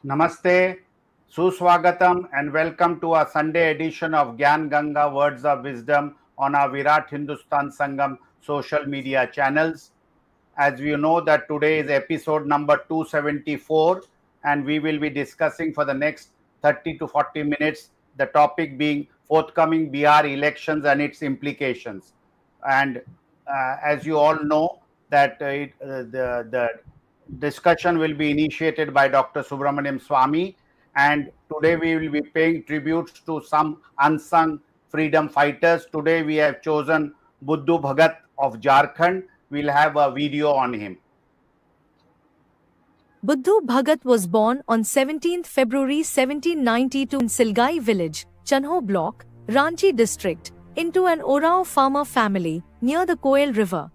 Namaste, Suswagatam, and welcome to our Sunday edition of Gyan Ganga Words of Wisdom on our Virat Hindustan Sangam social media channels. As you know that today is episode number 274 and we will be discussing for the next 30 to 40 minutes the topic being forthcoming Bihar elections and its implications. And as you all know that the discussion will be initiated by Dr. Subramanian SWAMY, and today we will be paying tributes to some unsung freedom fighters. Today we have chosen Buddhu Bhagat of Jharkhand. We'll have a video on him. Buddhu Bhagat was born on 17th February 1792 in Silgai village, Chanho block, Ranchi district, into an Orao farmer family near the Koel river.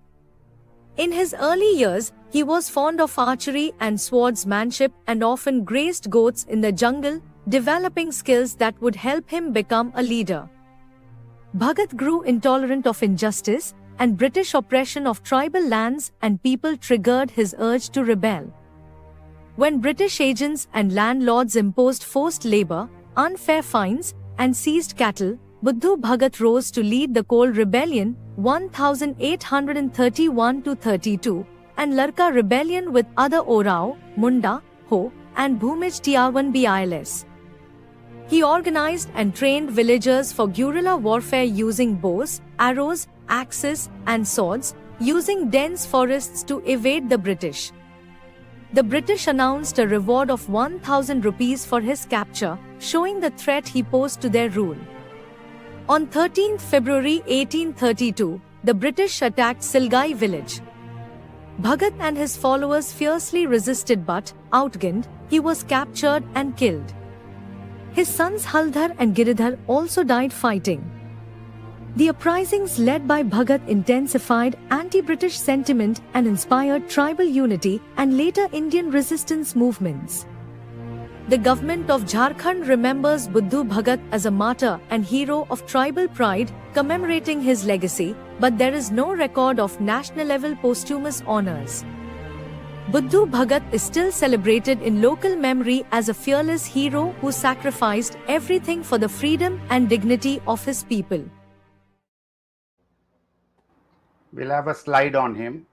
In his early years, he was fond of archery and swordsmanship and often grazed goats in the jungle, developing skills that would help him become a leader. Bhagat grew intolerant of injustice, and British oppression of tribal lands and people triggered his urge to rebel. When British agents and landlords imposed forced labor, unfair fines, and seized cattle, Buddhu Bhagat rose to lead the Kol Rebellion 1831-32 and Larka Rebellion with other Orao, Munda, Ho, and Bhumij Tiawan Bils. He organized and trained villagers for guerrilla warfare using bows, arrows, axes, and swords, using dense forests to evade the British. The British announced a reward of 1,000 rupees for his capture, showing the threat he posed to their rule. On 13th February 1832, the British attacked Silgai village. Bhagat and his followers fiercely resisted but, outgunned, he was captured and killed. His sons Haldhar and Giridhar also died fighting. The uprisings led by Bhagat intensified anti-British sentiment and inspired tribal unity and later Indian resistance movements. The government of Jharkhand remembers Buddhu Bhagat as a martyr and hero of tribal pride, commemorating his legacy, but there is no record of national-level posthumous honors. Buddhu Bhagat is still celebrated in local memory as a fearless hero who sacrificed everything for the freedom and dignity of his people. We'll have a slide on him.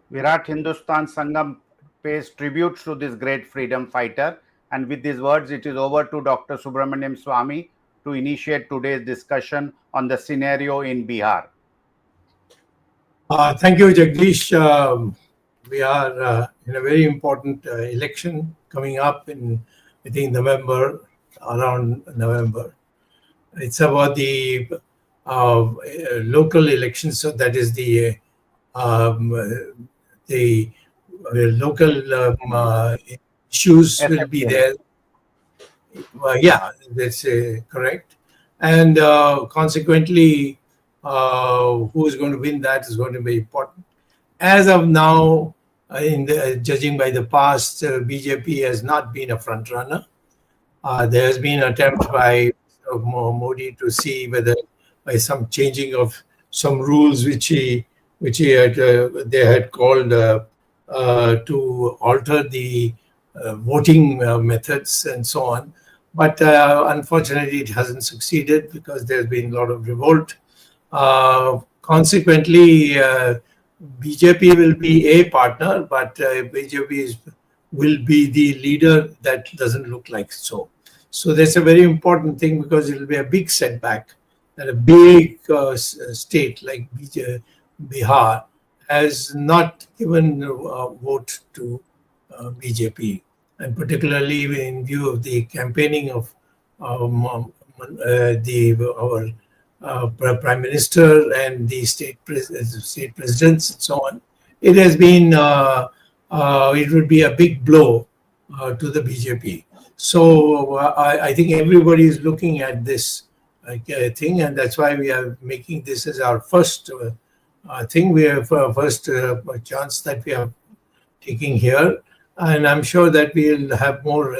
Virat Hindustan Sangam pays tributes to this great freedom fighter, and with these words it is over to Dr. Subramanian SWAMY to initiate today's discussion on the scenario in Bihar. Thank you, Jagdish. We are in a very important election coming up in, I think, around November. It's about the local elections, so that is the local issues will be there. Yeah, that's correct. And consequently, who is going to win that is going to be important. As of now, judging by the past, BJP has not been a front runner. There has been an attempt by Modi to see whether by some changing of some rules which they had called to alter the voting methods and so on. But unfortunately, it hasn't succeeded because there's been a lot of revolt. Consequently, BJP will be a partner, but BJP will be the leader. That doesn't look like so. So that's a very important thing because it will be a big setback that a big state like Bihar has not given a vote to BJP, and particularly in view of the campaigning of our Prime Minister and the state presidents and so on. It has been, it would be a big blow to the BJP. So I think everybody is looking at this thing, and that's why we are making this as our first thing. We have first chance that we are taking here, and I'm sure that we'll have more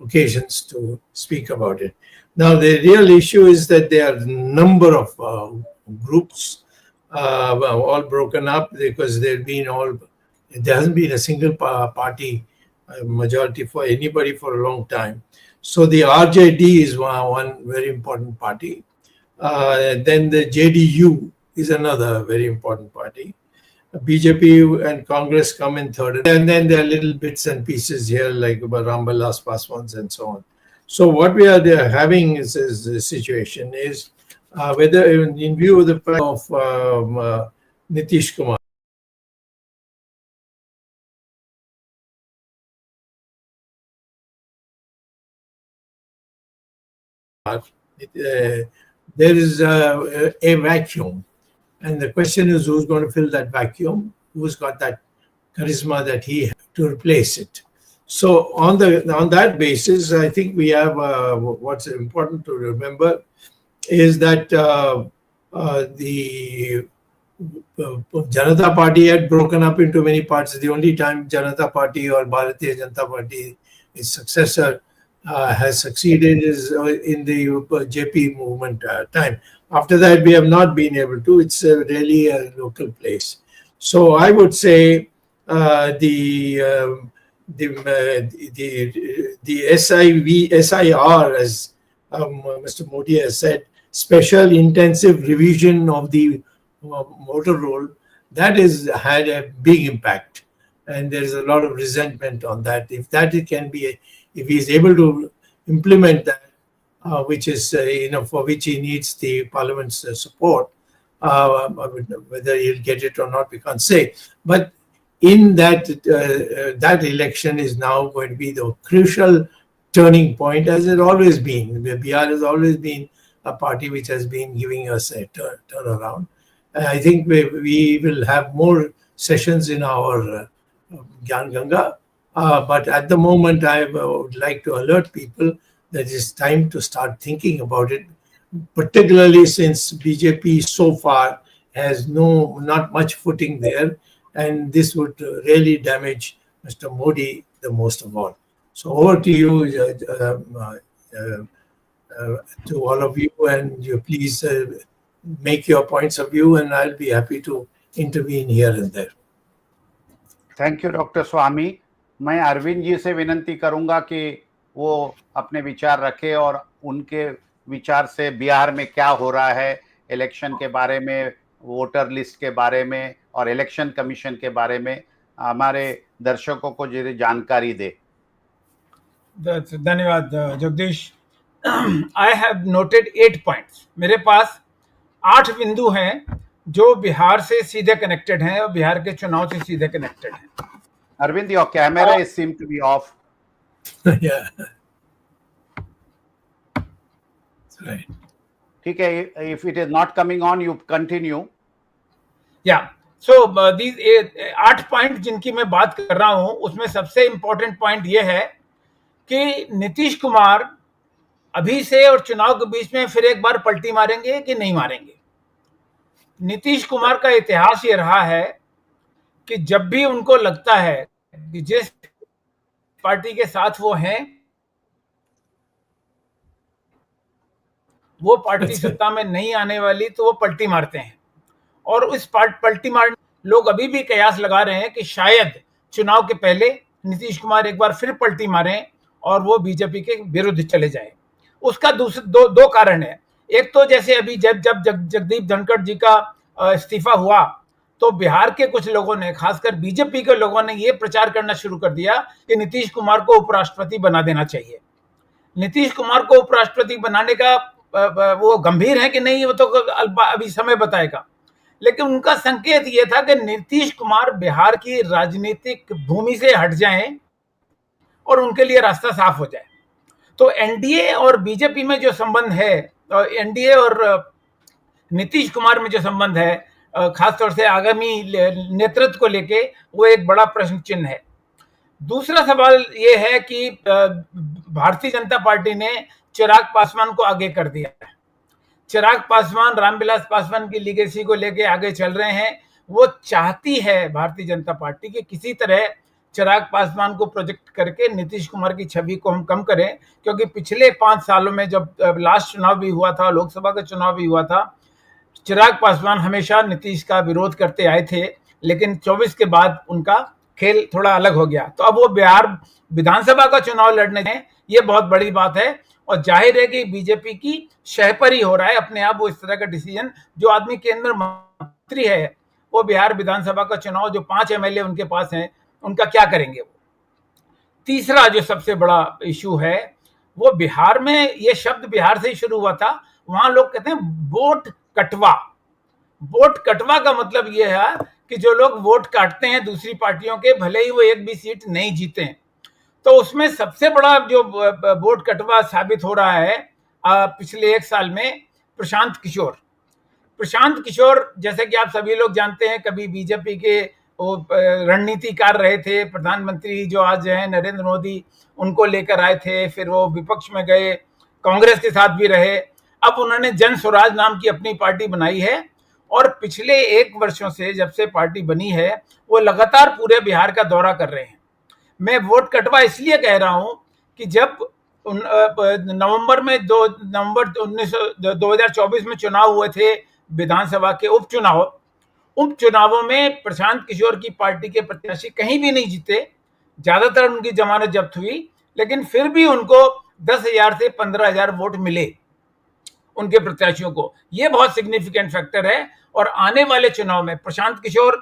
occasions to speak about it. Now, the real issue is that there are a number of groups all broken up because there hasn't been a single party majority for anybody for a long time. So the RJD is one very important party. Then the JDU is another very important party. BJP and Congress come in third, and then there are little bits and pieces here like Rambalas Paswans and so on. So what we are having is the situation is whether in view of the of Nitish Kumar, there is a vacuum. And the question is, who's going to fill that vacuum? Who's got that charisma that he has to replace it? So on that basis, I think we have what's important to remember is that the Janata Party had broken up into many parts. The only time Janata Party or Bharatiya Janata Party, its successor, has succeeded is in the JP movement time. After that, we have not been able to. It's really a local place. So I would say the SIR, as Mr. Modi has said, special intensive revision of the motor rule, that has had a big impact, and there is a lot of resentment on that. If that can be, if he is able to implement that, which is for which he needs the Parliament's support, whether he'll get it or not, we can't say. But in that that election is now going to be the crucial turning point, as it always been. Bihar has always been a party which has been giving us a turnaround. I think we will have more sessions in our Gyan Ganga, but at the moment I would like to alert people that it's time to start thinking about it, particularly since BJP so far has not much footing there, and this would really damage Mr. Modi the most of all. So over to you, to all of you, and you please make your points of view, and I'll be happy to intervene here and there. Thank you doctor Swami. मैं अरविंद जी से विनंती करूंगा कि वो अपने विचार रखे और उनके विचार से बिहार में क्या हो रहा है, इलेक्शन के बारे में, वोटर लिस्ट के बारे में और इलेक्शन कमीशन के बारे में हमारे दर्शकों को जानकारी दे. धन्यवाद Jagdish. I have noted 8 points. मेरे पास 8 बिंदु हैं जो बिहार से सीधे कनेक्टेड हैं और बिहार के चुनाव से सीधे कनेक्टेड हैं. Arvind, your camera is seem to be off. Yeah. That's right. ठीक है, if it is not coming on, you continue. Yeah. So these 8 point जिनकी मैं बात कर रहा हूं, उसमें सबसे इंपॉर्टेंट पॉइंट ये है कि नीतीश कुमार अभी से और चुनाव के बीच में फिर एक बार पलटी मारेंगे कि नहीं मारेंगे. नीतीश कुमार का इतिहास ये रहा है कि जब भी उनको लगता है कि जिस पार्टी के साथ वो हैं वो पार्टी सत्ता में नहीं आने वाली, तो वो पलटी मारते हैं. और उस पलटी मारने लोग अभी भी कयास लगा रहे हैं कि शायद चुनाव के पहले नीतीश कुमार एक बार फिर पलटी मारें और वो बीजेपी के विरुद्ध चले जाए. उसका दो कारण है. एक तो जैसे अभी जब जगदीप धनखड़ जी का इस्तीफा हुआ तो बिहार के कुछ लोगों ने, खासकर बीजेपी के लोगों ने, ये प्रचार करना शुरू कर दिया कि नीतीश कुमार को उपराष्ट्रपति बना देना चाहिए. नीतीश कुमार को उपराष्ट्रपति बनाने का वो गंभीर है कि नहीं, वो तो अभी समय बताएगा. लेकिन उनका संकेत ये था कि नीतीश कुमार बिहार की राजनीतिक भूमि से हट जाएं और उनके लिए रास्ता साफ हो जाए. तो एनडीए और बीजेपी में जो संबंध है, एनडीए और नीतीश कुमार में जो संबंध है, खासतौर से आगामी नेतृत्व को लेके, वो एक बड़ा प्रश्न चिन्ह है. दूसरा सवाल ये है कि भारतीय जनता पार्टी ने चिराग पासवान को आगे कर दिया है। चिराग पासवान रामविलास पासवान की लीगेसी को लेके आगे चल रहे हैं। वो चाहती है भारतीय जनता पार्टी कि किसी तरह चिराग पासवान को प्रोजेक्ट करके नीतीश कुमार की छवि को हम कम करें, क्योंकि पिछले 5 सालों में जब लास्ट चुनाव भी हुआ था, लोकसभा का चुनाव भी हुआ था, चिराग पासवान हमेशा नीतीश का विरोध करते आए थे, लेकिन 24 के बाद उनका खेल थोड़ा अलग हो गया। तो अब वो बिहार विधानसभा का चुनाव लड़ने हैं, ये बहुत बड़ी बात है। और जाहिर है कि बीजेपी की शह पर ही हो रहा है अपने आप वो इस तरह का डिसीजन। जो आदमी केंद्र मंत्री है वो बिहार विधानसभा का चुनाव, जो 5 एमएलए उनके पास हैं, उनका क्या करेंगे वो। तीसरा जो सबसे बड़ा इशू है वो बिहार में, ये शब्द बिहार से ही शुरू हुआ था, वहां लोग कहते हैं वोट कटवा। वोट कटवा का मतलब ये है कि जो लोग वोट काटते हैं दूसरी पार्टियों के, भले ही वो एक भी सीट नहीं जीते हैं। तो उसमें सबसे बड़ा जो वोट कटवा साबित हो रहा है पिछले 1 साल में, प्रशांत किशोर जैसे कि आप सभी लोग जानते हैं, कभी बीजेपी के वो रणनीतिकार रहे थे, प्रधानमंत्री जो आज हैं नरेंद्र मोदी उनको लेकर आए थे, फिर वो विपक्ष में गए, कांग्रेस के साथ भी रहे। अब उन्होंने जन स्वराज नाम की अपनी पार्टी बनाई है और पिछले 1 वर्षों से जब से पार्टी बनी है वो लगातार पूरे बिहार का दौरा कर रहे हैं। मैं वोट कटवा इसलिए कह रहा हूं कि जब नवंबर में 2 नवंबर 2024 में चुनाव हुए थे, विधानसभा के उपचुनावों में प्रशांत किशोर की पार्टी के प्रत्याशी कहीं भी नहीं जीते, ज्यादातर उनकी जमानत जब्त हुई, लेकिन फिर भी उनको 10,000 से 15,000 वोट मिले उनके प्रत्याशियों को। ये बहुत सिग्निफिकेंट फैक्टर है। और आने वाले चुनाव में प्रशांत किशोर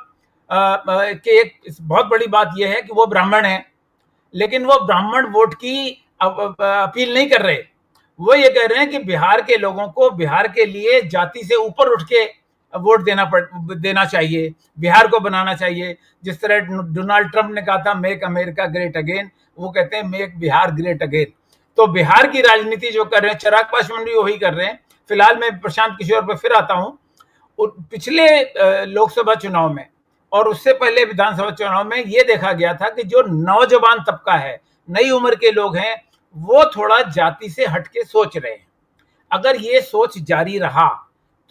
के एक बहुत बड़ी बात यह है कि वो ब्राह्मण है, लेकिन वो ब्राह्मण वोट की अपील नहीं कर रहे। वो ये कह रहे हैं कि बिहार के लोगों को बिहार के लिए जाति से ऊपर उठ के वोट देना चाहिए, बिहार को बनाना चाहिए। जिस तरह डोनाल्ड ट्रंप ने कहा था मेक अमेरिका ग्रेट अगेन, वो कहते हैं मेक बिहार ग्रेट अगेन। तो बिहार की राजनीति जो कर रहे हैं चिराग पासवान भी वही कर रहे हैं। फिलहाल मैं प्रशांत किशोर पर फिर आता हूं। पिछले लोकसभा चुनाव में और उससे पहले विधानसभा चुनाव में ये देखा गया था कि जो नौजवान तबका है, नई उम्र के लोग हैं, वो थोड़ा जाति से हटके सोच रहे हैं। अगर ये सोच जारी रहा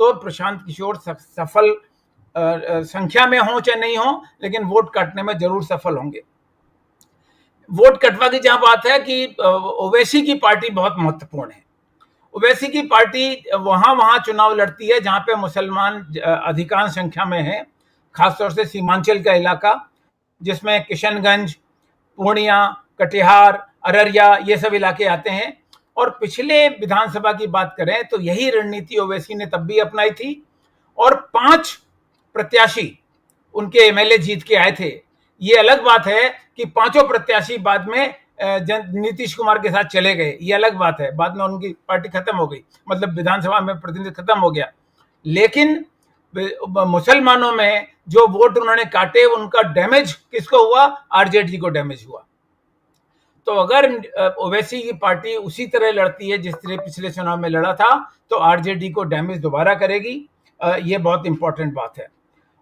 तो प्रशांत किशोर सफल संख्या में हो चाहे नहीं हो, लेकिन वोट काटने में जरूर सफल होंगे। वोट कटवा की जहां बात है कि ओवैसी की पार्टी बहुत महत्वपूर्ण है। ओवैसी की पार्टी वहां चुनाव लड़ती है जहां पे मुसलमान अधिकांश संख्या में है, खासतौर से सीमांचल का इलाका, जिसमें किशनगंज, पूर्णिया, कटिहार, अररिया, ये सब इलाके आते हैं। और पिछले विधानसभा की बात करें तो यही रणनीति ओवैसी ने तब भी अपनाई थी और 5 प्रत्याशी उनके एमएलए जीत के आए थे। ये अलग बात है कि 5 प्रत्याशी बाद में नीतीश कुमार के साथ चले गए, ये अलग बात है। बाद में उनकी पार्टी खत्म हो गई, मतलब विधानसभा में प्रतिनिधित्व खत्म हो गया। लेकिन मुसलमानों में जो वोट उन्होंने काटे उनका डैमेज किसको हुआ? आरजेडी को डैमेज हुआ। तो अगर ओवैसी की पार्टी उसी तरह लड़ती है जिस तरह पिछले चुनाव में लड़ा था तो आरजेडी को डैमेज दोबारा करेगी। ये बहुत इंपॉर्टेंट बात है।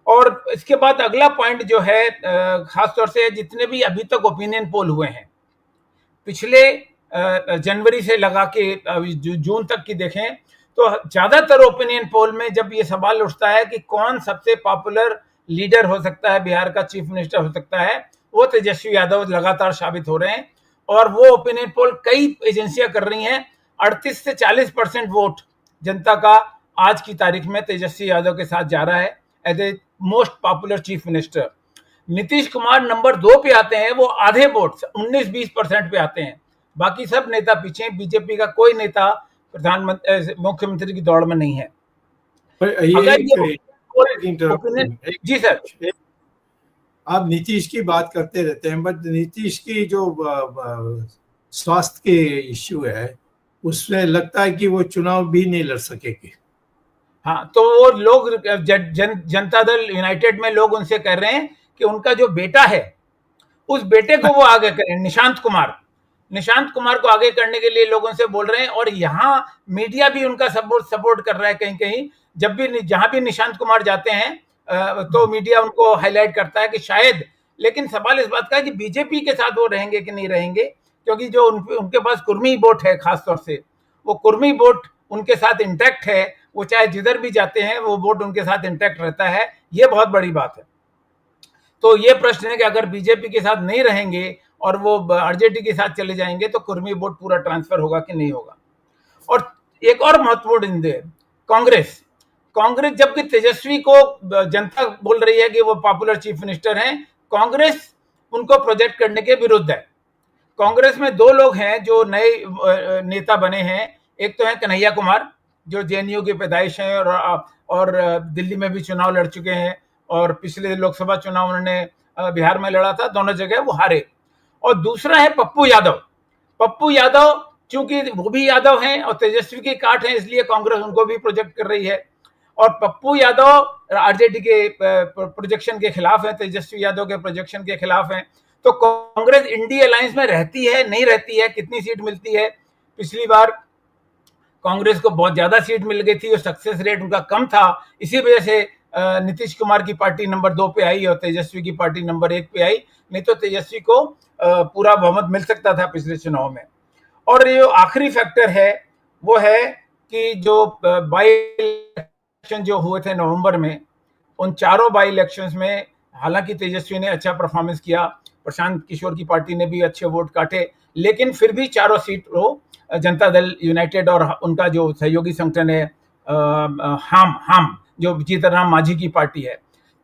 और इसके बाद अगला पॉइंट जो है, खासतौर से जितने भी अभी तक ओपिनियन पोल हुए हैं, पिछले जनवरी से लगा के जून तक की देखें तो ज्यादातर ओपिनियन पोल में जब ये सवाल उठता है कि कौन सबसे पॉपुलर लीडर हो सकता है, बिहार का चीफ मिनिस्टर हो सकता है, वो तेजस्वी यादव लगातार साबित हो रहे हैं। और वो ओपिनियन पोल कई एजेंसियां कर रही हैं। 38 से 40% वोट जनता का आज की तारीख में तेजस्वी यादव के साथ जा रहा है as a most popular chief minister. Nitish Kumar number 2 पे आते हैं, वो आधे वोट 19-20% पे आते हैं। बाकी सब नेता पीछे, बीजेपी का कोई नेता प्रधानमंत्री मुख्यमंत्री की दौड़ में नहीं है। जी सर, आप नीतीश की बात करते रहते हैं, बट नीतीश की जो स्वास्थ्य के इश्यू है उसमें लगता है कि वो चुनाव भी नहीं लड़ सकेंगे। हाँ, तो वो लोग जनता दल यूनाइटेड में लोग उनसे कह रहे हैं कि उनका जो बेटा है उस बेटे को वो आगे करें, निशांत कुमार को आगे करने के लिए लोग उनसे बोल रहे हैं। और यहाँ मीडिया भी उनका सपोर्ट कर रहा है। कहीं कहीं जब भी जहां भी निशांत कुमार जाते हैं तो मीडिया उनको हाईलाइट करता है कि शायद लेकिन सवाल इस बात का है कि बीजेपी के साथ वो रहेंगे कि नहीं रहेंगे, क्योंकि जो उनके पास कुर्मी वोट है, खासतौर से वो कुर्मी वोट उनके साथ इंटैक्ट है, वो चाहे जिधर भी जाते हैं वो वोट उनके साथ इंटैक्ट रहता है, ये बहुत बड़ी बात है। तो ये प्रश्न है कि अगर बीजेपी के साथ नहीं रहेंगे और वो आरजेडी के साथ चले जाएंगे तो कुर्मी वोट पूरा ट्रांसफर होगा कि नहीं होगा। और एक और महत्वपूर्ण बिंदु है कांग्रेस। जबकि तेजस्वी को जनता बोल रही है कि वो पॉपुलर चीफ मिनिस्टर हैं, कांग्रेस उनको प्रोजेक्ट करने के विरुद्ध है। कांग्रेस में दो लोग हैं जो नए नेता बने हैं, एक तो है कन्हैया कुमार जो जेएनयू की पैदाइश है और दिल्ली में भी चुनाव लड़ चुके हैं, और पिछले लोकसभा चुनाव उन्होंने बिहार में लड़ा था, दोनों जगह वो हारे। और दूसरा है पप्पू यादव चूंकि वो भी यादव हैं और तेजस्वी की काट है, इसलिए कांग्रेस उनको भी प्रोजेक्ट कर रही है। और पप्पू यादव आरजेडी के प्रोजेक्शन के खिलाफ है, तेजस्वी यादव के प्रोजेक्शन के खिलाफ है। तो कांग्रेस इंडी अलायंस में रहती है नहीं रहती है, कितनी सीट मिलती है? पिछली बार कांग्रेस को बहुत ज्यादा सीट मिल गई थी और सक्सेस रेट उनका कम था, इसी वजह से नीतीश कुमार की पार्टी नंबर 2 पे आई और तेजस्वी की पार्टी नंबर 1 पे आई, नहीं तो तेजस्वी को पूरा बहुमत मिल सकता था पिछले चुनाव में। और ये आखिरी फैक्टर है वो है कि जो बाई इलेक्शन जो हुए थे नवंबर में, उन चारों बाई इलेक्शंस में हालांकि तेजस्वी ने अच्छा परफॉर्मेंस किया, प्रशांत किशोर की पार्टी ने भी अच्छे वोट काटे, लेकिन फिर भी चारों सीट वो जनता दल यूनाइटेड और उनका जो सहयोगी संगठन है हम जो जीतनराम मांझी की पार्टी है।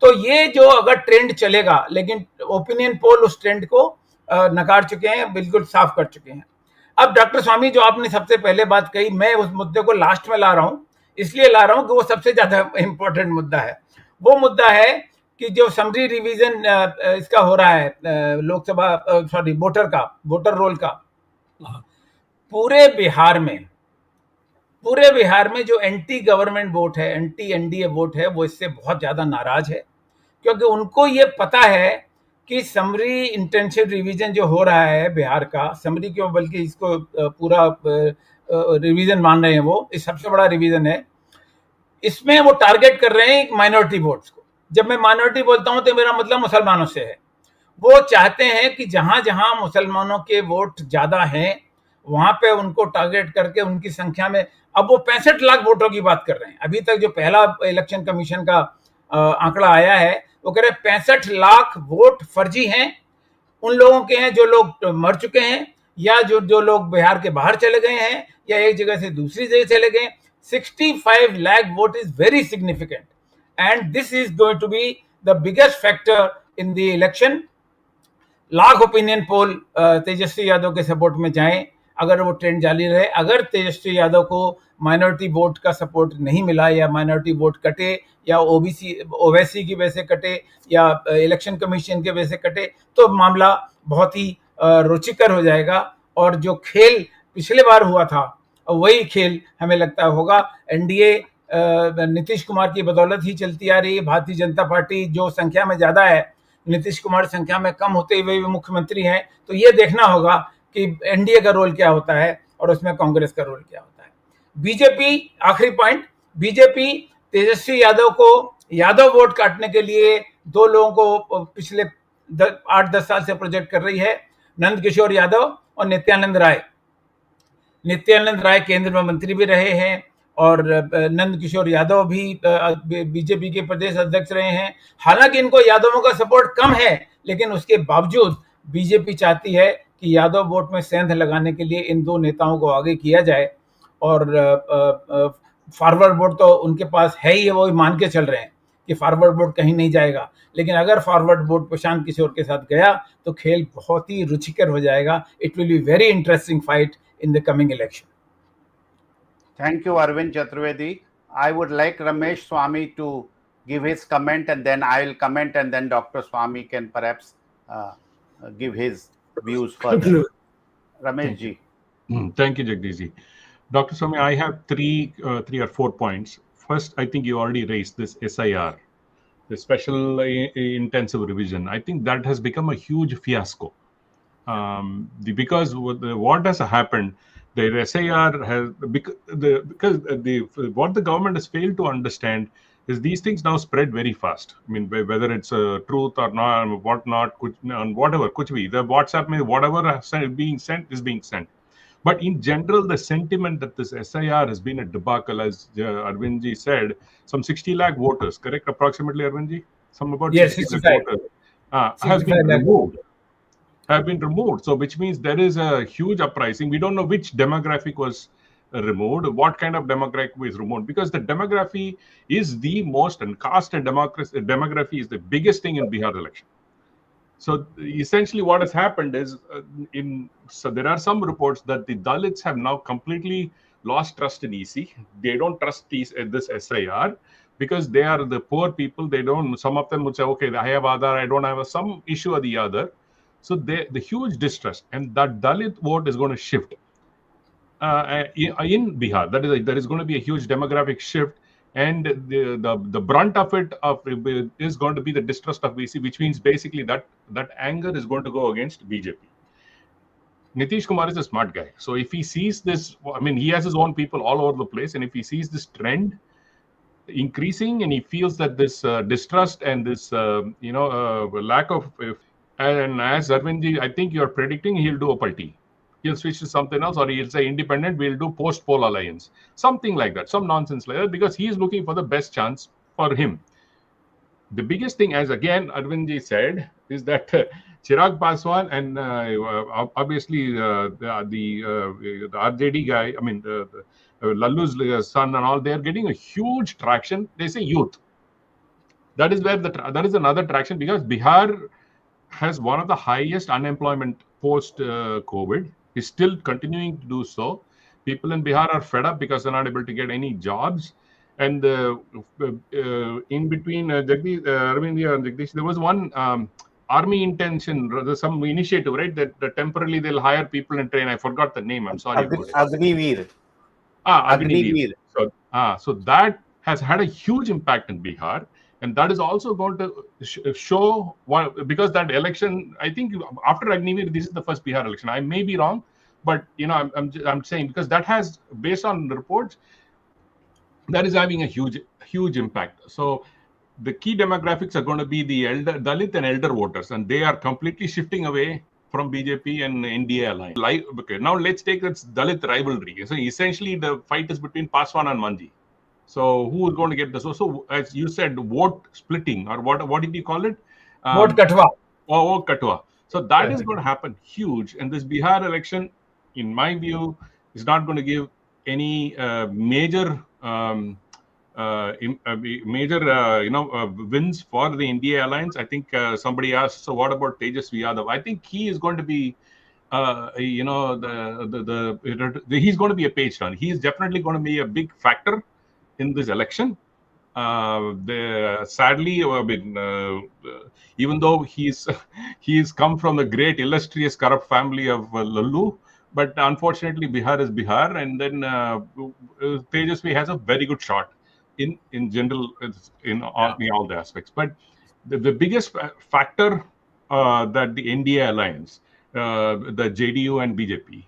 तो ये जो अगर ट्रेंड चलेगा, लेकिन ओपिनियन पोल उस ट्रेंड को नकार चुके हैं, बिल्कुल साफ कर चुके हैं। अब डॉक्टर स्वामी जो आपने सबसे पहले बात कही, मैं उस मुद्दे को लास्ट में ला रहा हूं, इसलिए ला रहा हूं कि वो सबसे ज्यादा इंपॉर्टेंट मुद्दा है। वो मुद्दा है कि जो समरी रिवीजन इसका हो रहा है लोकसभा वोटर रोल का, पूरे बिहार में जो एंटी गवर्नमेंट वोट है, एंटी एनडीए वोट है, वो इससे बहुत ज्यादा नाराज है, क्योंकि उनको ये पता है कि समरी इंटेंसिव रिवीजन जो हो रहा है बिहार का, समरी क्यों बल्कि इसको पूरा रिवीजन मान रहे हैं, वो इस सबसे बड़ा रिवीजन है, इसमें वो टारगेट कर रहे हैं माइनॉरिटी वोट्स को। जब मैं माइनॉरिटी बोलता हूं तो मेरा मतलब मुसलमानों से है। वो चाहते हैं कि जहां जहां मुसलमानों के वोट ज्यादा हैं वहां पे उनको टारगेट करके उनकी संख्या में, अब वो 65 लाख वोटों की बात कर रहे हैं। अभी तक जो पहला इलेक्शन कमीशन का आंकड़ा आया है वो कह रहे 65 लाख वोट फर्जी हैं, उन लोगों के हैं जो लोग मर चुके हैं या जो लोग बिहार के बाहर चले गए हैं या एक जगह से दूसरी जगह चले गए। 65 lakh vote is very significant and this is going to be the biggest factor in the election. Lakh opinion poll Tejashwi Yadav के सपोर्ट में जाएं अगर वो ट्रेंड जारी रहे। अगर तेजस्वी यादव को माइनॉरिटी वोट का सपोर्ट नहीं मिला या माइनॉरिटी वोट कटे या ओवैसी की वजह से कटे या इलेक्शन कमीशन के वजह से कटे तो मामला बहुत ही रुचिकर हो जाएगा। और जो खेल पिछले बार हुआ था वही खेल हमें लगता होगा। एनडीए नीतीश कुमार की बदौलत ही चलती आ रही है। भारतीय जनता पार्टी जो संख्या में ज्यादा है, नीतीश कुमार संख्या में कम होते हुए भी मुख्यमंत्री हैं, तो ये देखना होगा कि एनडीए का रोल क्या होता है और उसमें कांग्रेस का रोल क्या होता है। बीजेपी, आखिरी पॉइंट, बीजेपी तेजस्वी यादव को यादव वोट काटने के लिए दो लोगों को पिछले 8-10 साल से प्रोजेक्ट कर रही है, नंद किशोर यादव और नित्यानंद राय केंद्र में मंत्री भी रहे हैं और नंद किशोर यादव भी बीजेपी के प्रदेश अध्यक्ष रहे हैं। हालांकि इनको यादवों का सपोर्ट कम है, लेकिन उसके बावजूद बीजेपी चाहती है कि यादव वोट में सेंध लगाने के लिए इन दो नेताओं को आगे किया जाए। और फॉरवर्ड वोट तो उनके पास है ही, वो मान के चल रहे हैं कि फॉरवर्ड वोट कहीं नहीं जाएगा, लेकिन अगर फॉरवर्ड वोट प्रशांत किशोर के साथ गया तो खेल बहुत ही रुचिकर हो जाएगा। It will be very interesting fight in the coming election. Thank you, Arvind Chaturvedi. I would like Ramesh Swamy to give his comment and then I will comment and then Dr. Swamy can perhaps give his views further. Ramesh ji. Thank you, Jagdish ji. Dr. Swamy, I have three or four points. First, I think you already raised this SIR, the Special Intensive Revision. I think that has become a huge fiasco. Because what has happened, the SIR has because what the government has failed to understand is these things now spread very fast. I mean, whether it's truth or not, whatnot, and whatever, kuch bhi. The WhatsApp, whatever is being sent is being sent. But in general, the sentiment that this SIR has been a debacle, as Arvindji said, some 60 lakh voters, correct? Approximately, Arvindji? Some about Yes, 60 lakh 65. voters have been 65 lakh. removed. Have been removed. So, which means there is a huge uprising. We don't know which demographic was removed, what kind of demographic was removed, because the demography is the most, and caste and demography is the biggest thing in Bihar election. So essentially what has happened is, so there are some reports that the Dalits have now completely lost trust in EC. They don't trust this SIR because they are the poor people. They don't, some of them would say, okay, I have Aadhaar, I don't have some issue or the other. So the huge distrust, and that Dalit vote is going to shift in Bihar. There is going to be a huge demographic shift. And the brunt of it is going to be the distrust of VC, which means basically that anger is going to go against BJP. Nitish Kumar is a smart guy. So if he sees this, I mean, he has his own people all over the place. And if he sees this trend increasing and he feels that this distrust and this, lack of, and as Arvindji, I think you're predicting he'll do a party. He'll switch to something else, or he'll say independent, we'll do post-poll alliance. Something like that, some nonsense like that, because he's looking for the best chance for him. The biggest thing, as again Arvindji said, is that Chirag Paswan and obviously the RJD guy, I mean, Lallu's son and all, they're getting a huge traction. They say youth. That is where that is another traction, because Bihar has one of the highest unemployment post-COVID. Is still continuing to do so. People in Bihar are fed up because they're not able to get any jobs. And in between Arvind and Jagdish, there was one army intention, some initiative, right? That temporarily they'll hire people and train. I forgot the name. I'm sorry. Agniveer. Agniveer. So that has had a huge impact in Bihar. And that is also going to show, because that election, I think after Agniveer, this is the first Bihar election. I may be wrong, but I'm saying, because that has, based on the reports, that is having a huge impact. So the key demographics are going to be the Dalit and elder voters, and they are completely shifting away from BJP and NDA alliance. Okay, now let's take this Dalit rivalry. So essentially, the fight is between Paswan and Manji. So who is going to get this? So as you said, vote splitting, or what did you call it? Vote katwa. Vote katwa. So that is going to happen huge. And this Bihar election, in my view, is not going to give any major wins for the NDA alliance. I think somebody asked, so what about Tejasvi Yadav? I think he is going to be, he's going to be a page turn. He is definitely going to be a big factor in this election. Sadly, even though he's come from the great, illustrious, corrupt family of Lallu, but unfortunately Bihar is Bihar, and then Tejasvi has a very good shot in general, in all the aspects. But the biggest factor that the NDA alliance, the JDU and BJP,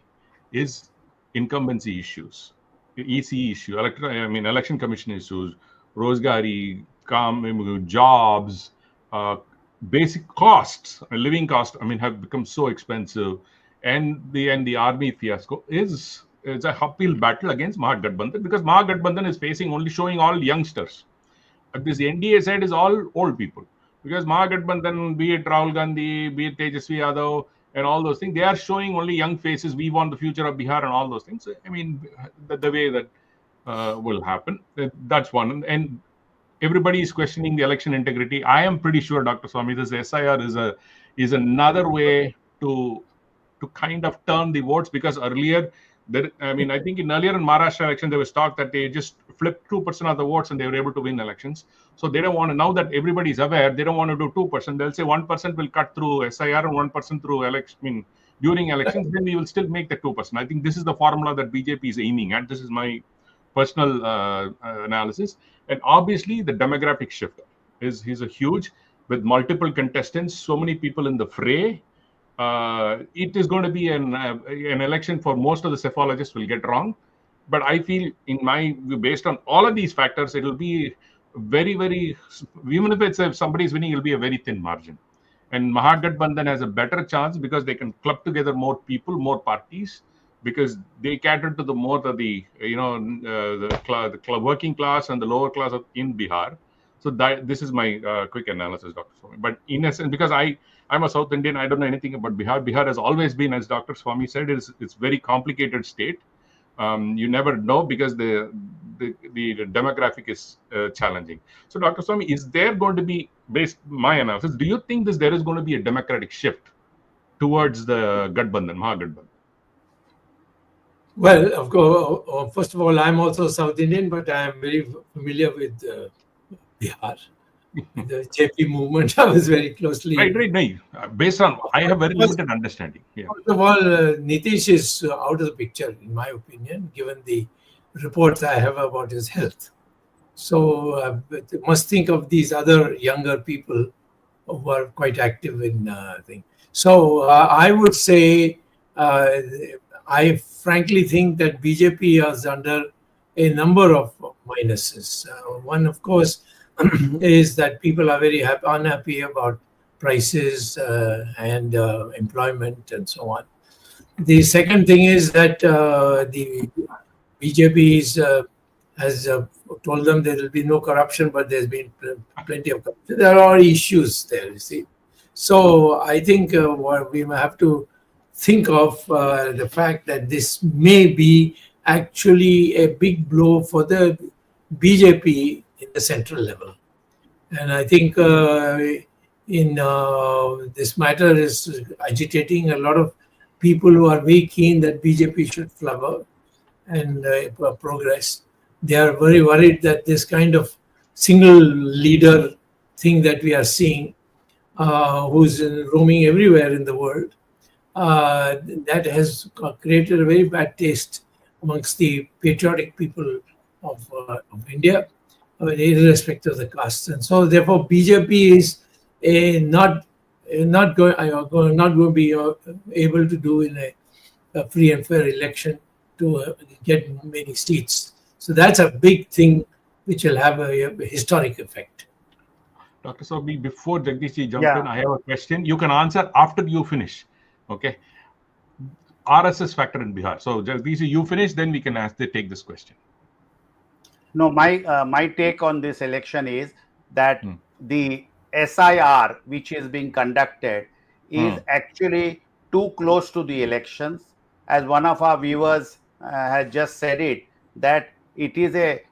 is incumbency issues. EC issue, election commission issues, Rozgari, jobs, basic costs, living costs, have become so expensive, and the army fiasco is a uphill battle against Mahagathbandhan, because Mahagathbandhan is showing all youngsters. This NDA side is all old people, because Mahagathbandhan, be it Rahul Gandhi, be it Tejasvi Yadav, and all those things, they are showing only young faces. We want the future of Bihar and all those things. The way that will happen. That's one. And everybody is questioning the election integrity. I am pretty sure, Dr. Swamy, this SIR is another way to kind of turn the votes, because earlier, I think earlier in Maharashtra election, there was talk that they just flipped 2% of the votes and they were able to win elections. So they don't want to, now that everybody is aware, they don't want to do 2%. They'll say 1% will cut through SIR and 1% through election. During elections, then we will still make the 2%. I think this is the formula that BJP is aiming at. This is my personal analysis. And obviously, the demographic shift is a huge, with multiple contestants, so many people in the fray. It is going to be an election for most of the psephologists will get wrong. But I feel, in my view, based on all of these factors, it will be very, very, even if somebody is winning, it'll be a very thin margin. And Mahagathbandhan has a better chance because they can club together more people, more parties, because they cater to the more of the working class and the lower class in Bihar. So this is my quick analysis, Dr. Swami. But in essence, because I'm a South Indian, I don't know anything about Bihar. Bihar has always been, as Dr. Swami said, it's very complicated state. You never know because the demographic is challenging. So, Dr. Swami, is there going to be, based my analysis, do you think there is going to be a democratic shift towards the Mahagathbandhan? Well, of course, first of all, I'm also South Indian, but I'm very familiar with Bihar. The JP movement, I was very closely. Right. Based on, I have very limited understanding. Yeah. First of all, Nitish is out of the picture, in my opinion, given the reports I have about his health. So you must think of these other younger people who are quite active in things. So I would say, I frankly think that BJP is under a number of minuses. One, of course, is that people are very unhappy about prices and employment and so on. The second thing is that the BJP has told them there will be no corruption, but there's been plenty of corruption. There are issues there, you see. So I think we may have to think of the fact that this may be actually a big blow for the BJP in the central level. And I think in this matter is agitating a lot of people who are very keen that BJP should flower and progress. They are very worried that this kind of single leader thing that we are seeing, who's roaming everywhere in the world, that has created a very bad taste amongst the patriotic people of India, irrespective of the caste. And so therefore BJP is not going to be able to do in a free and fair election to get many seats. So that's a big thing which will have a historic effect. Dr. Swami, before Jagdish jump in, I have a question. You can answer after you finish. Okay. RSS factor in Bihar. So Jagdish, you finish, then we can take this question. No, my take on this election is that the SIR which is being conducted is actually too close to the elections. As one of our viewers has just said it, that it is a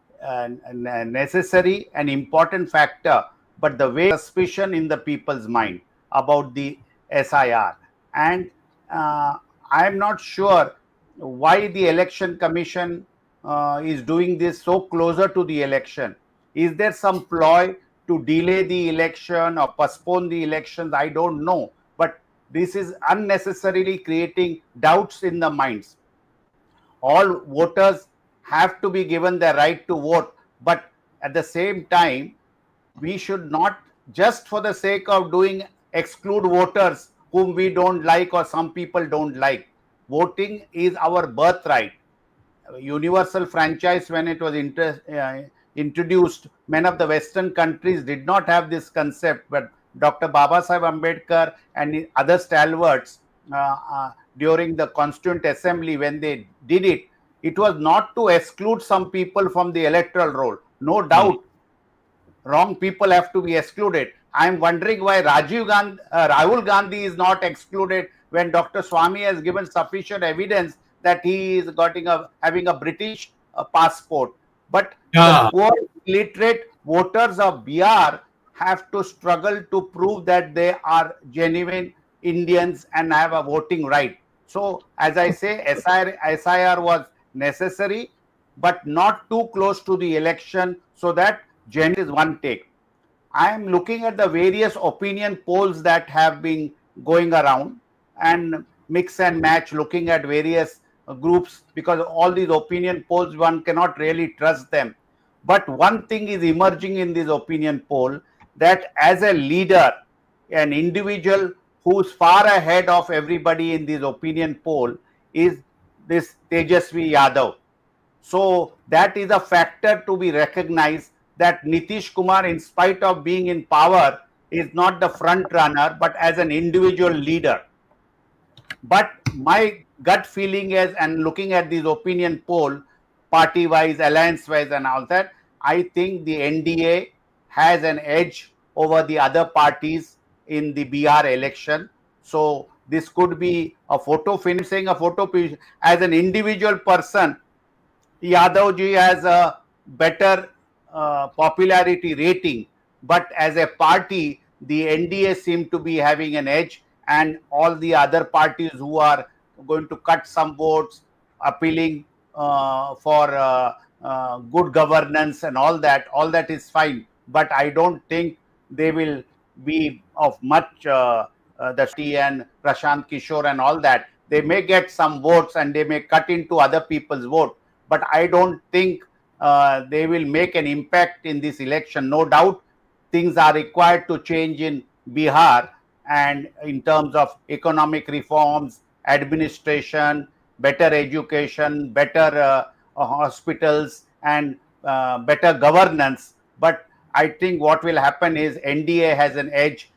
necessary and important factor, but the way suspicion in the people's mind about the SIR. And I am not sure why the election commission is doing this so closer to the election. Is there some ploy to delay the election or postpone the elections? I don't know. But this is unnecessarily creating doubts in the minds. All voters have to be given the right to vote. But at the same time, we should not, just for the sake of doing, exclude voters whom we don't like or some people don't like. Voting is our birthright. Universal franchise, when it was introduced, many of the Western countries did not have this concept, but Dr. Babasaheb Ambedkar and other stalwarts during the Constituent Assembly, when they did it, it was not to exclude some people from the electoral roll. No doubt, wrong people have to be excluded. I am wondering why Rahul Gandhi is not excluded when Dr. Swamy has given sufficient evidence that he is having a British passport. But the poor illiterate voters of Bihar have to struggle to prove that they are genuine Indians and have a voting right. So, as I say, SIR was necessary, but not too close to the election, so that genuine is one take. I am looking at the various opinion polls that have been going around and mix and match, looking at various groups, because all these opinion polls, one cannot really trust them. But one thing is emerging in this opinion poll, that as a leader, an individual who's far ahead of everybody in this opinion poll is this Tejasvi Yadav. So that is a factor to be recognized, that Nitish Kumar, in spite of being in power, is not the front runner, but as an individual leader. But my gut feeling is, and looking at these opinion poll, party-wise, alliance-wise and all that, I think the NDA has an edge over the other parties in the Bihar election. So this could be a photo finish, saying a photo finish. As an individual person, Yadav ji has a better popularity rating, but as a party, the NDA seem to be having an edge, and all the other parties who are going to cut some votes, appealing for good governance and all that is fine. But I don't think they will be of much the and Prashant Kishore and all that. They may get some votes and they may cut into other people's vote, but I don't think they will make an impact in this election. No doubt things are required to change in Bihar, and in terms of economic reforms, administration, better education, better hospitals, and better governance. But I think what will happen is NDA has an edge,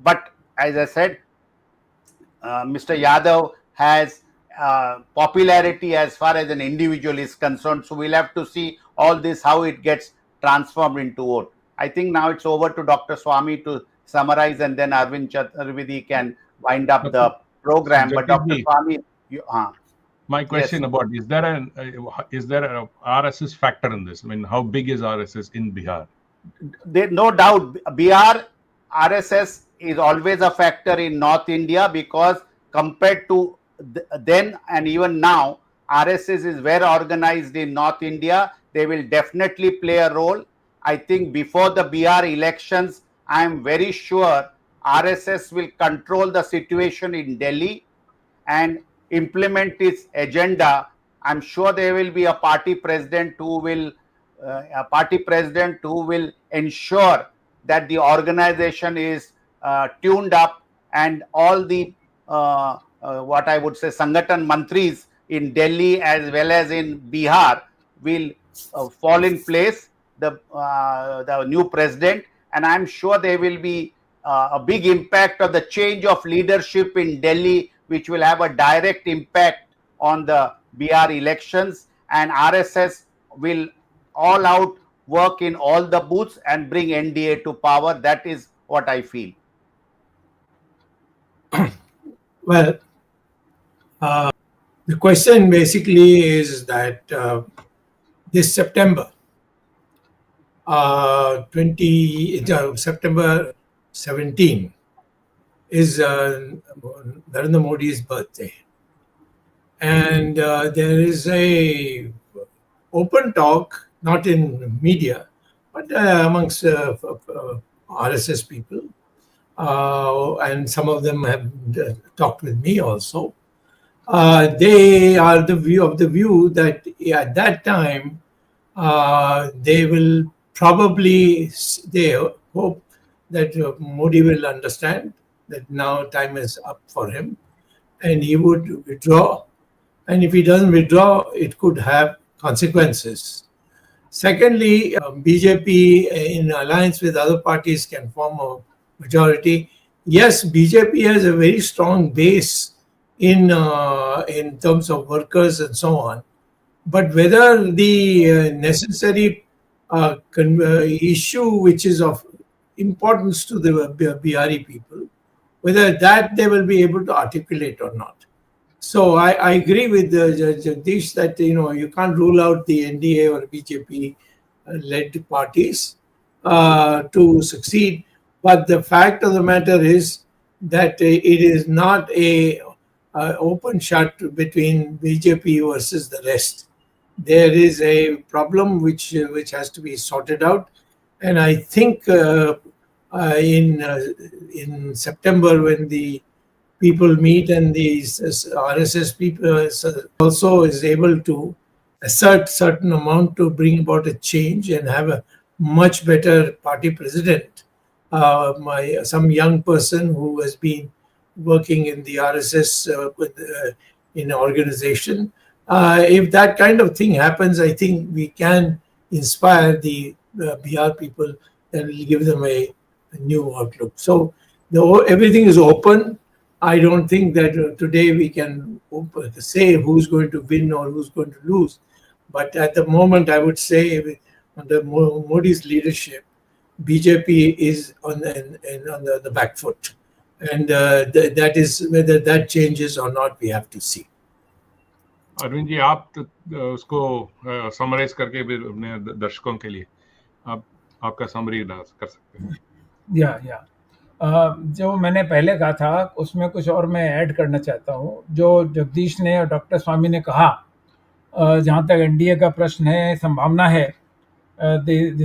but as I said, Mr. Yadav has popularity as far as an individual is concerned. So we'll have to see all this, how it gets transformed into vote. I think now it's over to Dr. Swamy to summarize, and then Arvind Chaturvedi can wind up the program. But Dr. Swamy, my question about, is there an RSS factor in this? I mean, how big is RSS in Bihar? No doubt, Bihar RSS is always a factor in North India, because compared to then and even now, RSS is well organized in North India. They will definitely play a role. I think before the Bihar elections, I am very sure RSS will control the situation in Delhi and implement its agenda. I'm sure there will be a party president who will ensure that the organization is tuned up, and all the what I would say Sangathan Mantris in Delhi as well as in Bihar will fall in place, the new president, and I'm sure there will be a big impact of the change of leadership in Delhi, which will have a direct impact on the Bihar elections, and RSS will all out work in all the booths and bring NDA to power. That is what I feel. Well, the question basically is that this September, September 17 is Narendra Modi's birthday, and there is a open talk, not in media, but amongst RSS people, and some of them have talked with me also. They are of the view that at that time they will probably, they hope that Modi will understand that now time is up for him and he would withdraw. And if he doesn't withdraw, it could have consequences. Secondly, BJP in alliance with other parties can form a majority. Yes, BJP has a very strong base in terms of workers and so on. But whether the necessary issue which is of importance to the Bihari people, whether that they will be able to articulate or not. So I agree with Jagdish that you can't rule out the NDA or BJP led parties to succeed. But the fact of the matter is that it is not a open shut between BJP versus the rest. There is a problem which has to be sorted out, and I think in September, when the people meet and the RSS people also is able to assert certain amount to bring about a change and have a much better party president. Some young person who has been working in the RSS in an organization. If that kind of thing happens, I think we can inspire the Bihar people that will give them a new outlook. So everything is open. I don't think that today we can say who's going to win or who's going to lose. But at the moment, I would say under Modi's leadership, BJP is on the back foot. And that is whether that changes or not, we have to see. Arvind ji, आप उसको summarise करके भी अपने दर्शकों के लिए आपका summary कर सकते हैं. या जो मैंने पहले कहा था उसमें कुछ और मैं ऐड करना चाहता हूँ. जो जगदीश ने और डॉक्टर स्वामी ने कहा, जहाँ तक एनडीए का प्रश्न है, संभावना है,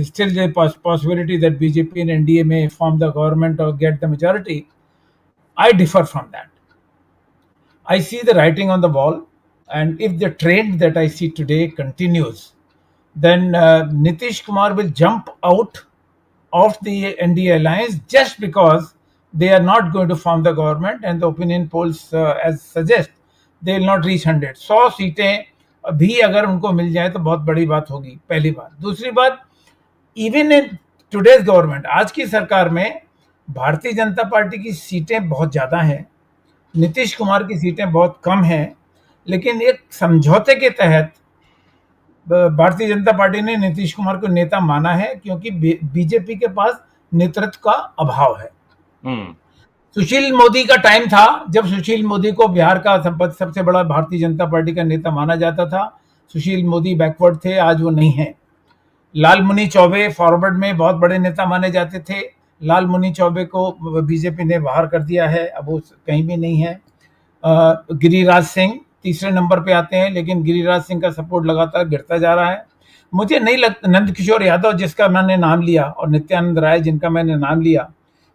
still a possibility that BJP and NDA may form the government or get the majority. I differ from that. I see the writing on the wall, and if the trend that I see today continues, then Nitish Kumar will jump out of the NDA alliance just because they are not going to form the government, and the opinion polls as suggest they will not reach 100. 100 सीटें भी अगर उनको मिल जाए तो बहुत बड़ी बात होगी, पहली बात. दूसरी बात, इवन इन टुडेज गवर्नमेंट, आज की सरकार में भारतीय जनता पार्टी की सीटें बहुत ज़्यादा हैं, नीतीश कुमार की सीटें बहुत कम हैं, लेकिन एक समझौते के तहत भारतीय जनता पार्टी ने नीतीश कुमार को नेता माना है, क्योंकि बीजेपी के पास नेतृत्व का अभाव है. सुशील मोदी का टाइम था जब सुशील मोदी को बिहार का सबसे बड़ा भारतीय जनता पार्टी का नेता माना जाता था. सुशील मोदी बैकवर्ड थे, आज वो नहीं है. लालमुनि चौबे फॉरवर्ड में बहुत बड़े नेता माने जाते थे. लालमुनि चौबे को बीजेपी ने बाहर कर दिया है, अब वो कहीं भी नहीं है. गिरिराज सिंह तीसरे नंबर पे आते हैं, लेकिन गिरिराज सिंह का सपोर्ट लगातार गिरता जा रहा है. मुझे नहीं लगता नंदकिशोर यादव जिसका मैंने नाम लिया और नित्यानंद राय जिनका मैंने नाम लिया,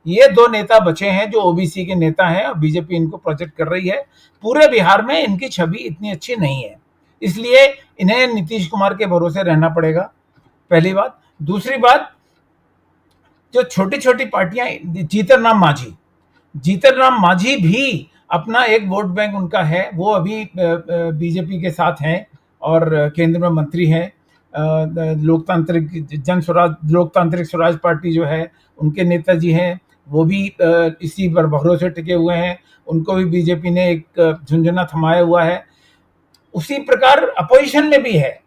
ये दो नेता बचे हैं जो ओबीसी के नेता हैं और बीजेपी इनको प्रोजेक्ट कर रही है. पूरे बिहार में इनकी छवि इतनी अच्छी नहीं है, इसलिए इन्हें नीतीश कुमार के भरोसे रहना पड़ेगा, पहली बात. दूसरी बात, जो छोटी छोटी पार्टियां, जीतन राम मांझी भी अपना एक वोट बैंक उनका है, वो अभी बीजेपी के साथ हैं और केंद्र में मंत्री हैं. लोकतांत्रिक स्वराज पार्टी जो है उनके नेताजी हैं, वो भी इसी पर भरोसे टिके हुए हैं. उनको भी बीजेपी ने एक झुंझुना थमाया हुआ है. उसी प्रकार अपोजिशन में भी है.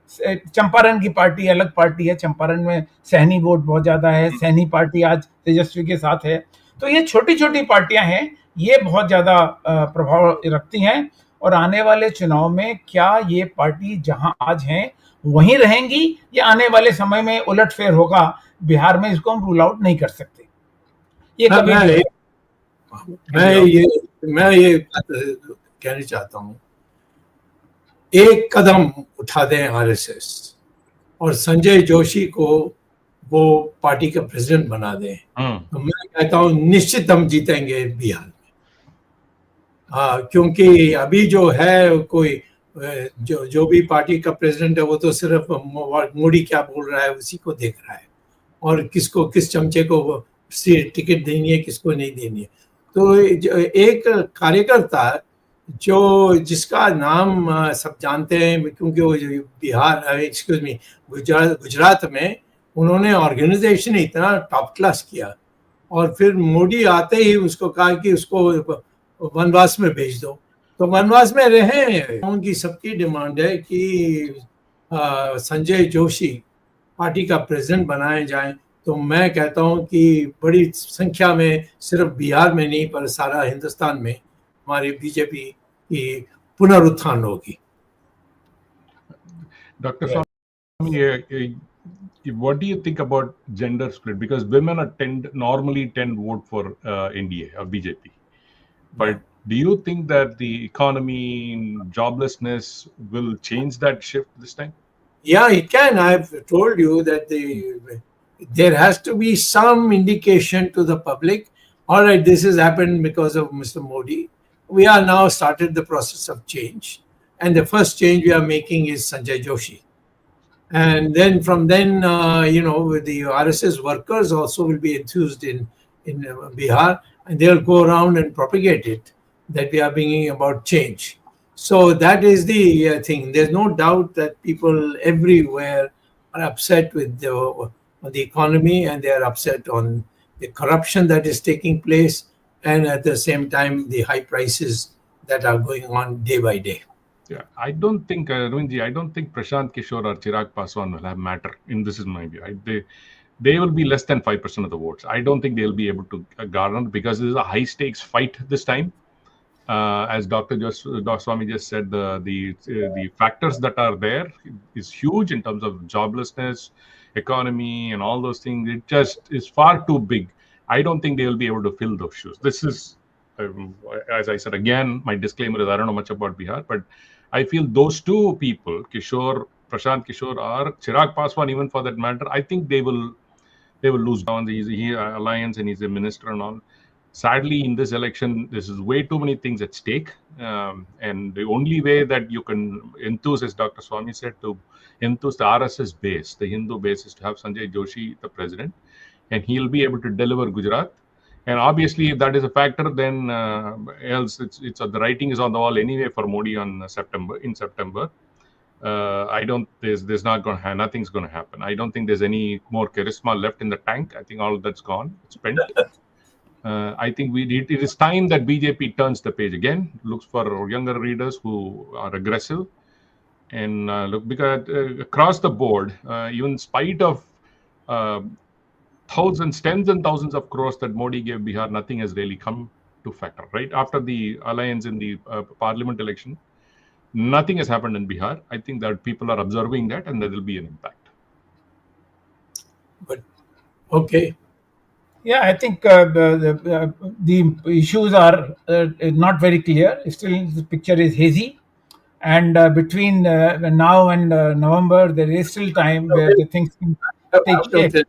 चंपारण की पार्टी अलग पार्टी है, चंपारण में सैनी वोट बहुत ज्यादा है, सैनी पार्टी आज तेजस्वी के साथ है. तो ये छोटी छोटी पार्टियां हैं, ये बहुत ज्यादा प्रभाव रखती हैं. और आने वाले चुनाव में क्या ये पार्टी जहां आज हैं वहीं रहेंगी या आने वाले समय में उलटफेर होगा बिहार में, इसको हम रूल आउट नहीं कर सकते. ये कभी मैं ये कहना चाहता हूँ, एक कदम उठा दें आरएसएस और संजय जोशी को वो पार्टी का प्रेसिडेंट बना दें, तो मैं कहता हूँ निश्चित हम जीतेंगे बिहार में. क्योंकि अभी जो है कोई जो भी पार्टी का प्रेसिडेंट है वो तो सिर्फ मोदी क्या बोल रहा है उसी को देख रहा है, और किसको किस चमचे को टिकट देनी है, किसको नहीं देनी है. तो एक कार्यकर्ता जिसका नाम सब जानते हैं, क्योंकि वो गुजरात में उन्होंने ऑर्गेनाइजेशन इतना टॉप क्लास किया, और फिर मोदी आते ही उसको कहा कि उसको वनवास में भेज दो, तो वनवास में रहे. उनकी सबकी डिमांड है कि संजय जोशी पार्टी का प्रेसिडेंट बनाए जाएं. तो मैं कहता हूं कि बड़ी संख्या में सिर्फ बिहार में नहीं पर सारा हिंदुस्तान में हमारी बीजेपी की पुनरुत्थान होगी. Dr. Swami, what do you think about gender split? Because women normally tend to vote for NDA or BJP. But do you think that the economy, joblessness will change that shift this time? Yeah, it can. I've told you that there has to be some indication to the public. All right, this has happened because of Mr. Modi. We are now started the process of change. And the first change we are making is Sanjay Joshi. And then from then, the RSS workers also will be enthused in Bihar, and they'll go around and propagate it, that we are bringing about change. So that is the thing. There's no doubt that people everywhere are upset with the economy, and they are upset on the corruption that is taking place, and at the same time, the high prices that are going on day by day. Yeah, I don't think, Arvindji, I don't think Prashant Kishore or Chirag Paswan will have matter. This is my view. They will be less than 5% of the votes. I don't think they'll be able to garner, because this is a high stakes fight this time. As Dr. Swami just said, the factors that are there is huge in terms of joblessness, economy, and all those things. It just is far too big. I don't think they will be able to fill those shoes. This is, as I said again, my disclaimer is I don't know much about Bihar, but I feel those two people, Prashant Kishore or Chirag Paswan, even for that matter, I think they will lose down the alliance, and he's a minister and all. Sadly, in this election, this is way too many things at stake. And the only way that you can enthuse, as Dr. Swami said, to enthuse the RSS base, the Hindu base, is to have Sanjay Joshi the president, and he'll be able to deliver Gujarat. And obviously, if that is a factor, then else it's the writing is on the wall anyway for Modi in September. There's not going to nothing's going to happen. I don't think there's any more charisma left in the tank. I think all that's gone. It's spent. I think it is time that BJP turns the page again, looks for younger readers who are aggressive, and look, because across the board, even in spite of tens and thousands of crores that Modi gave Bihar, nothing has really come to factor. Right after the alliance in the parliament election, nothing has happened in Bihar. I think that people are observing that, and there will be an impact. But okay. Yeah, I think the issues are not very clear. Still, the picture is hazy. And between now and November, there is still time where the things can take shape.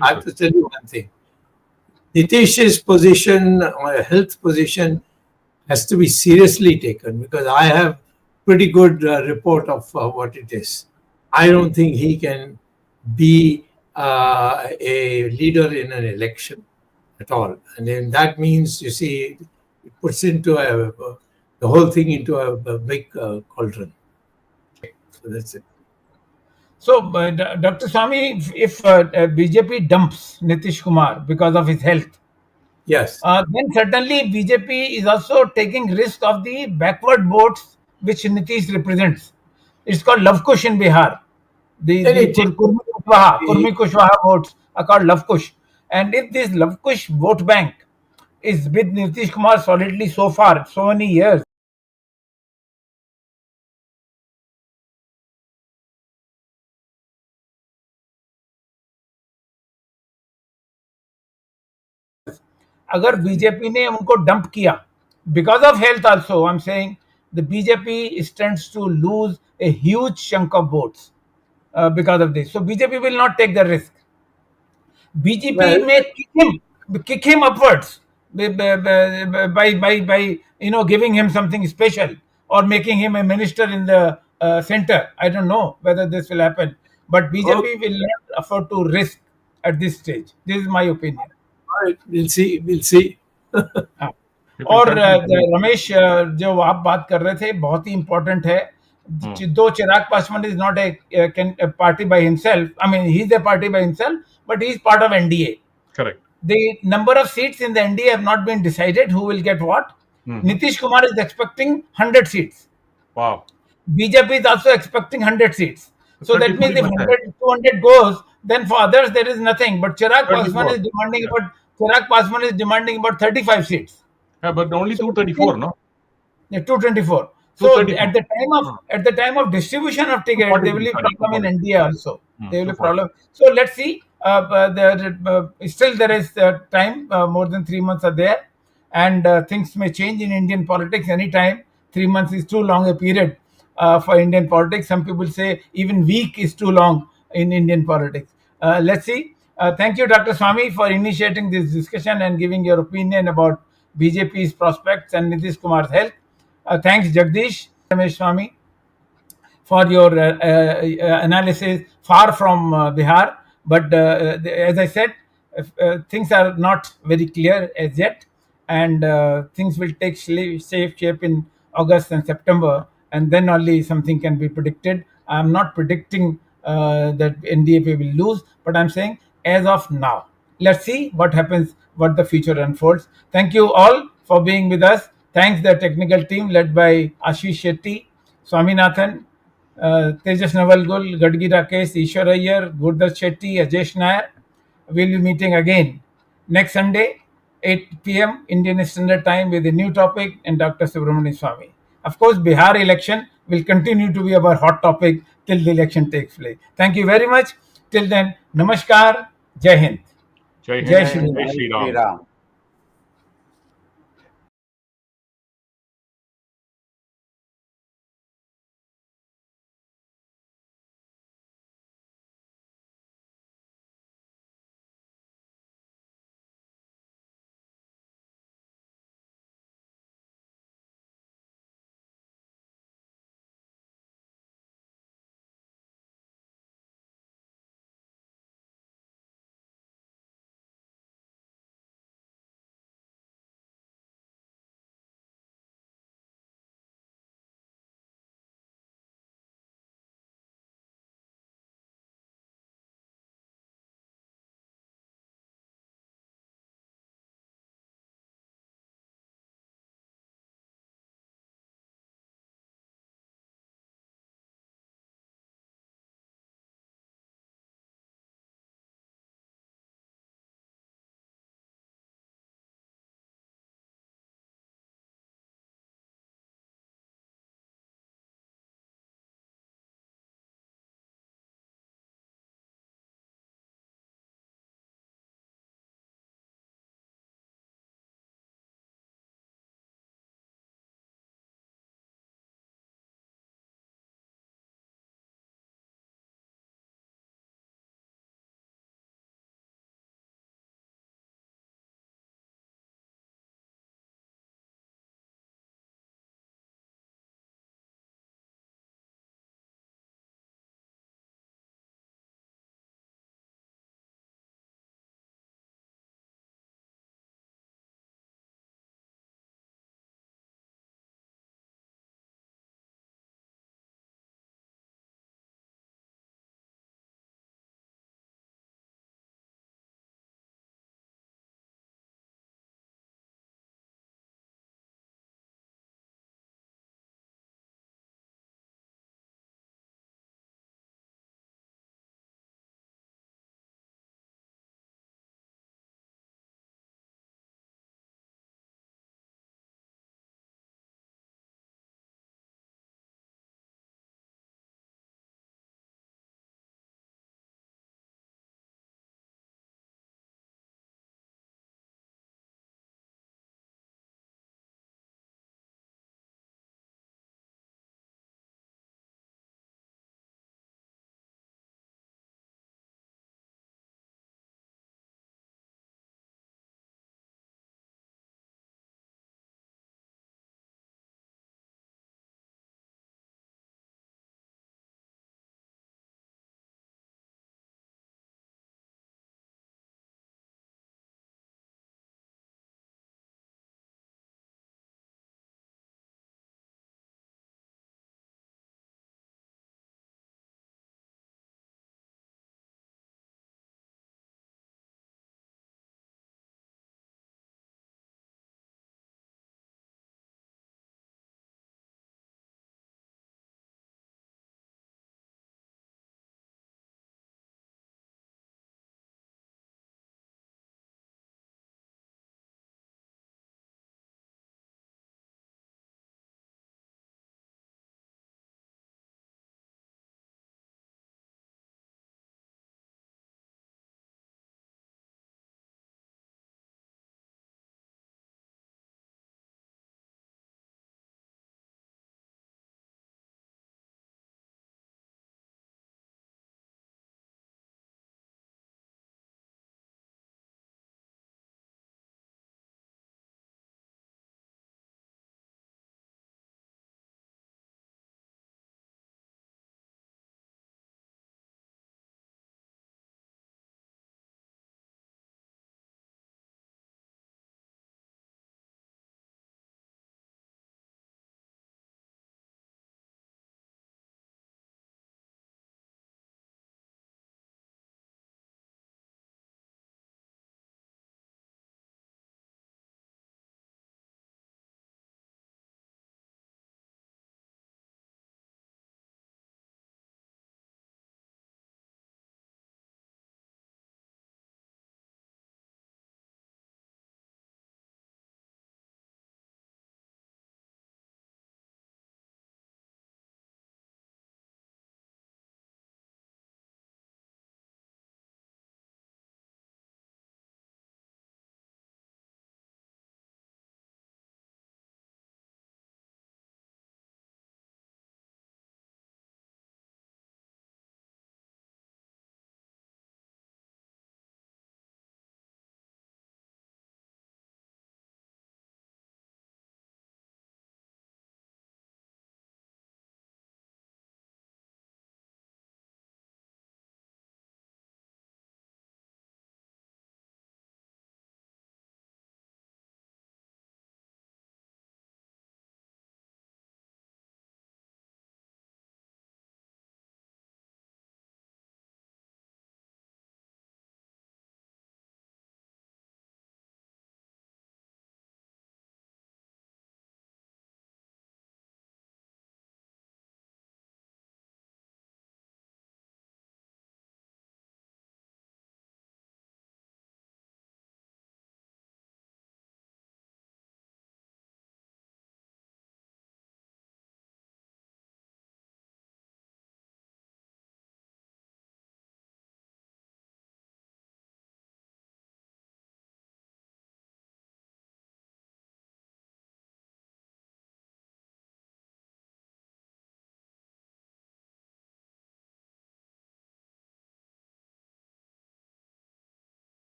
I have to tell you one thing. Nitish's position, or health position, has to be seriously taken, because I have pretty good report of what it is. I don't think he can be a leader in an election at all, and then that means, you see, it puts into the whole thing into a big cauldron. So that's it. So, Dr. Swami, if BJP dumps Nitish Kumar because of his health, yes, then certainly BJP is also taking risk of the backward votes which Nitish represents. It's called Lavkush in Bihar. The Kurmi Kushwaha votes are called Lavkush. And if this Lavkush vote bank is with Nitish Kumar solidly so far, so many years, अगर BJP ने उनको dump किया because of health also, I'm saying the BJP stands to lose a huge chunk of votes because of this. So BJP will not take the risk. BJP may kick him upwards by giving him something special or making him a minister in the center. I don't know whether this will happen, but BJP will not afford to risk at this stage. This is my opinion. All right, we'll see. और रमेश, जो आप बात कर रहे थे, बहुत ही important है. दो Chirag Paswan is not a party by himself. I mean, he's a party by himself, but he's part of NDA. Correct. The number of seats in the NDA have not been decided. Who will get what? Nitish Kumar is expecting 100 seats. Wow. BJP is also expecting 100 seats. So that means if 200 goes, then for others there is nothing. But Chirag Paswan is demanding about 35 seats. Yeah, but only 234, no? Yeah, 224. So at the time of distribution of tickets, there will be problem in India also. There will be problem. So let's see. Still there is time. More than 3 months are there, and things may change in Indian politics anytime. 3 months is too long a period for Indian politics. Some people say even week is too long in Indian politics. Let's see. Thank you, Dr. Swami, for initiating this discussion and giving your opinion about BJP's prospects and Nitish Kumar's health. Thanks, Jagdish, Ramesh Swami, for your analysis far from Bihar. But as I said, things are not very clear as yet, and things will take shape in August and September, and then only something can be predicted. I'm not predicting that NDAP will lose, but I'm saying as of now. Let's see what happens, what the future unfolds. Thank you all for being with us. Thanks the technical team led by Ashish Shetty, Swaminathan, Tejas Navalgul, Gadgi Rakesh, Ishwar Iyer, Gurdas Shetty, Ajesh Nair. We'll be meeting again next Sunday, 8 p.m. Indian Standard Time with a new topic and Dr. Subramanian Swamy. Of course, Bihar election will continue to be our hot topic till the election takes place. Thank you very much. Till then, Namaskar, Jai Hind. Jai Hind, Jai Shri Ram. Jai Shri Ram. Ram.